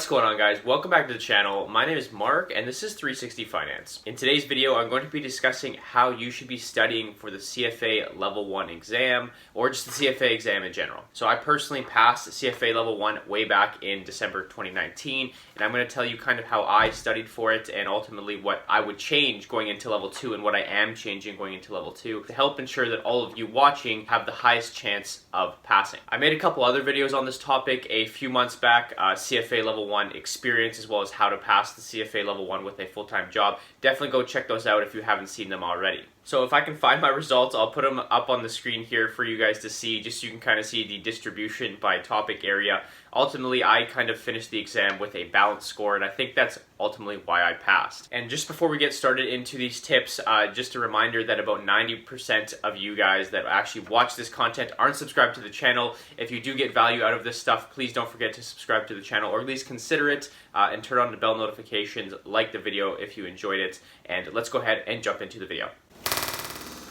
What's going on, guys? Welcome back to the channel. My name is Mark and this is 360 Finance. In today's video, I'm going to be discussing how you should be studying for the CFA Level 1 exam or just the CFA exam in general. So I personally passed CFA Level 1 way back in December 2019, and I'm going to tell you kind of how I studied for it and ultimately what I would change going into Level 2 and what I am changing going into Level 2 to help ensure that all of you watching have the highest chance of passing. I made a couple other videos on this topic a few months back, CFA Level 1 experience, as well as how to pass the CFA Level 1 with a full-time job. Definitely go check those out if you haven't seen them already. So if I can find my results, I'll put them up on the screen here for you guys to see, just so you can kind of see the distribution by topic area. Ultimately, I kind of finished the exam with a balanced score, and I think that's ultimately why I passed. And just before we get started into these tips, just a reminder that about 90% of you guys that actually watch this content aren't subscribed to the channel. If you do get value out of this stuff, please don't forget to subscribe to the channel, or at least consider it, and turn on the bell notifications, like the video if you enjoyed it, and let's go ahead and jump into the video.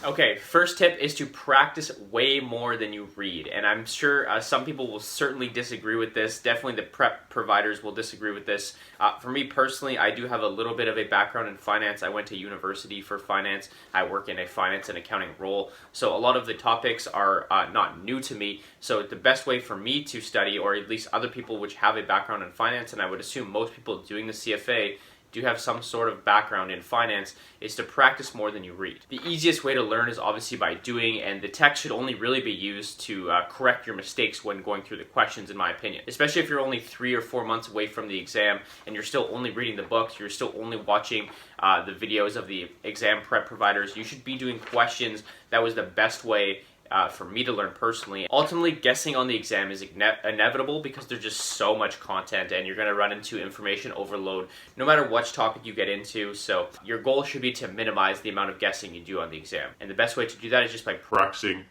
Okay, first tip is to practice way more than you read, and I'm sure some people will certainly disagree with this. Definitely the prep providers will disagree with this. For me personally, I do have a little bit of a background in finance. I went to university for finance. I work in a finance and accounting role, so a lot of the topics are not new to me. So the best way for me to study, or at least other people which have a background in finance, and I would assume most people doing the CFA do have some sort of background in finance, is to practice more than you read. The easiest way to learn is obviously by doing, and the text should only really be used to correct your mistakes when going through the questions, in my opinion. Especially if you're only 3 or 4 months away from the exam and you're still only reading the books, you're still only watching the videos of the exam prep providers. You should be doing questions. That was the best way for me to learn personally. Ultimately, guessing on the exam is inevitable because there's just so much content and you're going to run into information overload no matter which topic you get into. So your goal should be to minimize the amount of guessing you do on the exam. And the best way to do that is just by practicing.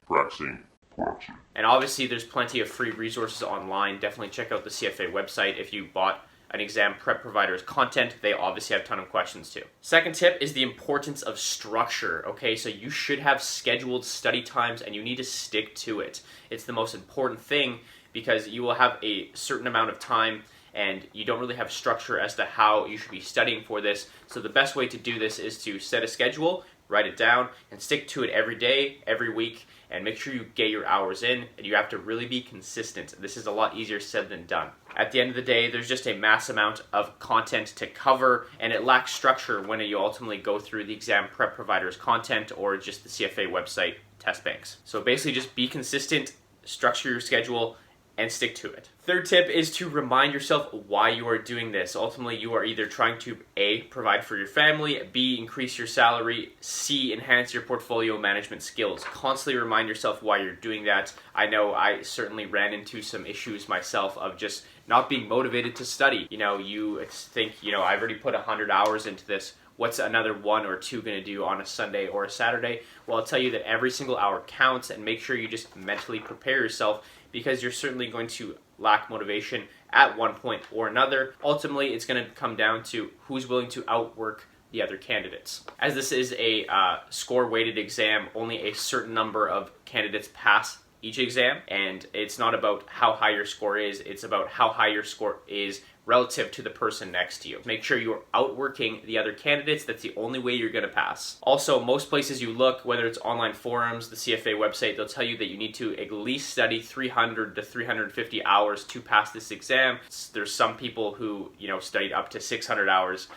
And obviously there's plenty of free resources online. Definitely check out the CFA website if you bought an exam prep provider's content. They obviously have a ton of questions too. Second tip is the importance of structure. Okay, so you should have scheduled study times and you need to stick to it. It's the most important thing because you will have a certain amount of time and you don't really have structure as to how you should be studying for this. So the best way to do this is to set a schedule, write it down, and stick to it every day, every week, and make sure you get your hours in, and you have to really be consistent. This is a lot easier said than done. At the end of the day, there's just a mass amount of content to cover, and it lacks structure when you ultimately go through the exam prep provider's content or just the CFA website test banks. So basically just be consistent, structure your schedule, and stick to it. Third tip is to remind yourself why you are doing this. Ultimately, you are either trying to A, provide for your family, B, increase your salary, C, enhance your portfolio management skills. Constantly remind yourself why you're doing that. I know I certainly ran into some issues myself of just not being motivated to study. You think, I've already put 100 hours into this. What's another 1 or 2 going to do on a Sunday or a Saturday? Well, I'll tell you that every single hour counts, and make sure you just mentally prepare yourself because you're certainly going to lack motivation at one point or another. Ultimately, it's going to come down to who's willing to outwork the other candidates. As this is a score-weighted exam, only a certain number of candidates pass each exam, and it's not about how high your score is, it's about how high your score is relative to the person next to you. Make sure you're outworking the other candidates. That's the only way you're going to pass. Also, most places you look, whether it's online forums, the CFA website, they'll tell you that you need to at least study 300 to 350 hours to pass this exam. There's some people who, studied up to 600 hours.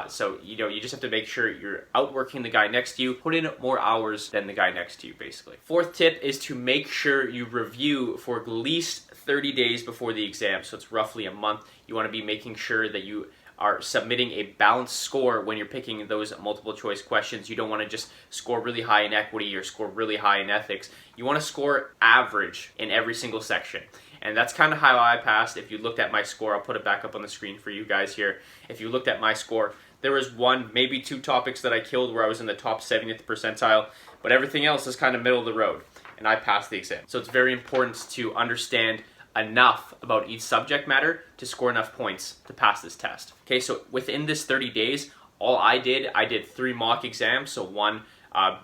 So, you just have to make sure you're outworking the guy next to you. Put in more hours than the guy next to you, basically. Fourth tip is to make sure you review for at least 30 days before the exam. So it's roughly a month. You want to be making sure that you are submitting a balanced score when you're picking those multiple choice questions. You don't want to just score really high in equity or score really high in ethics. You want to score average in every single section. And that's kind of how I passed. If you looked at my score, I'll put it back up on the screen for you guys here. If you looked at my score, there was 1, maybe 2 topics that I killed where I was in the top 70th percentile, but everything else is kind of middle of the road, and I passed the exam. So it's very important to understand enough about each subject matter to score enough points to pass this test. Okay, so within this 30 days, all I did 3 mock exams, so one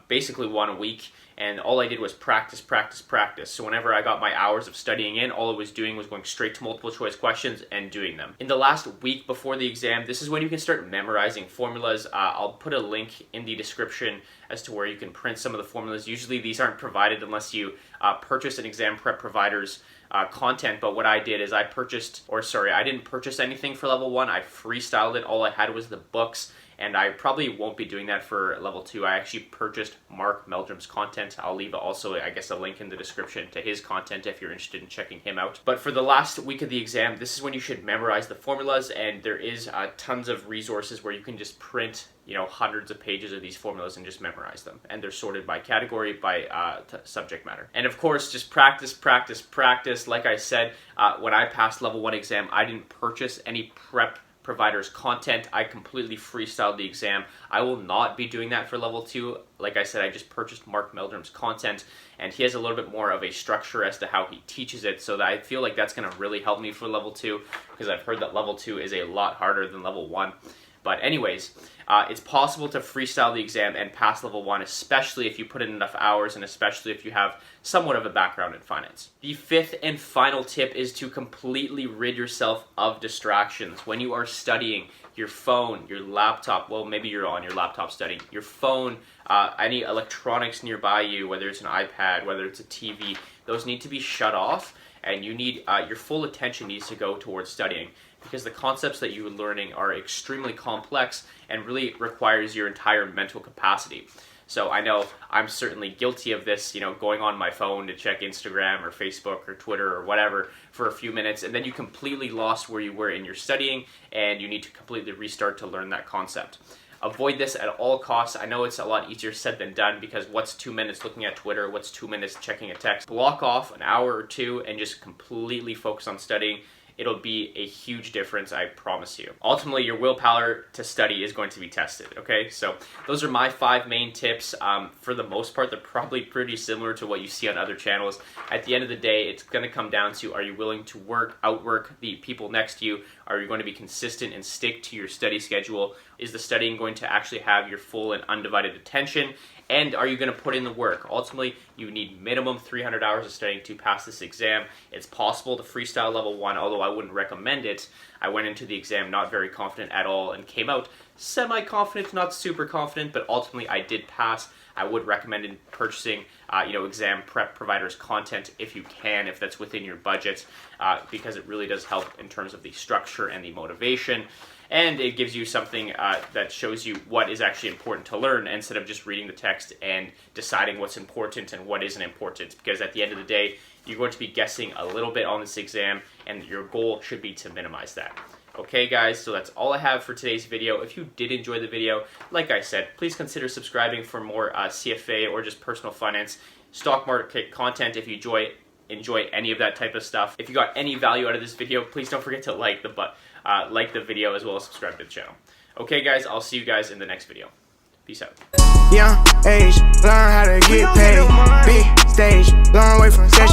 basically one a week. And all I did was practice, practice, practice. So whenever I got my hours of studying in, all I was doing was going straight to multiple choice questions and doing them. In the last week before the exam, this is when you can start memorizing formulas. I'll put a link in the description as to where you can print some of the formulas. Usually these aren't provided unless you purchase an exam prep provider's content, but what I did is I didn't purchase anything for level 1. I freestyled it. All I had was the books, and I probably won't be doing that for level 2. I actually purchased Mark Meldrum's content. I'll leave also, I guess, a link in the description to his content if you're interested in checking him out. But for the last week of the exam, this is when you should memorize the formulas, and there is tons of resources where you can just print hundreds of pages of these formulas and just memorize them. And they're sorted by category, by subject matter. And of course, just practice, practice, practice. Like I said, when I passed level 1 exam, I didn't purchase any prep provider's content. I completely freestyled the exam. I will not be doing that for level 2. Like I said, I just purchased Mark Meldrum's content, and he has a little bit more of a structure as to how he teaches it, so that I feel like that's going to really help me for level 2, because I've heard that level 2 is a lot harder than level 1. But anyways, it's possible to freestyle the exam and pass level 1, especially if you put in enough hours and especially if you have somewhat of a background in finance. The fifth and final tip is to completely rid yourself of distractions. When you are studying, your phone, your laptop, well, maybe you're on your laptop studying, your phone, any electronics nearby you, whether it's an iPad, whether it's a TV, those need to be shut off, and you need your full attention needs to go towards studying, because the concepts that you're learning are extremely complex and really requires your entire mental capacity. So I know I'm certainly guilty of this, going on my phone to check Instagram or Facebook or Twitter or whatever for a few minutes, and then you completely lost where you were in your studying, and you need to completely restart to learn that concept. Avoid this at all costs. I know it's a lot easier said than done, because what's 2 minutes looking at Twitter, what's 2 minutes checking a text? Block off an hour or two and just completely focus on studying. It'll be a huge difference, I promise you. Ultimately, your willpower to study is going to be tested, okay? So those are my 5 main tips. For the most part, they're probably pretty similar to what you see on other channels. At the end of the day, it's going to come down to, are you willing to outwork the people next to you? Are you going to be consistent and stick to your study schedule? Is the studying going to actually have your full and undivided attention? And are you going to put in the work? Ultimately, you need minimum 300 hours of studying to pass this exam. It's possible to freestyle level 1, although I wouldn't recommend it. I went into the exam not very confident at all and came out semi-confident, not super confident, but ultimately I did pass. I would recommend purchasing exam prep providers content if you can, if that's within your budget, because it really does help in terms of the structure and the motivation. And it gives you something that shows you what is actually important to learn, instead of just reading the text and deciding what's important and what isn't important. Because at the end of the day, you're going to be guessing a little bit on this exam, and your goal should be to minimize that. Okay guys, so that's all I have for today's video. If you did enjoy the video, like I said, please consider subscribing for more CFA or just personal finance, stock market content if you enjoy any of that type of stuff. If you got any value out of this video, please don't forget to like the video as well as subscribe to the channel. Okay guys, I'll see you guys in the next video. Peace out. Young age, learn how to get paid. Big stage, long way from session.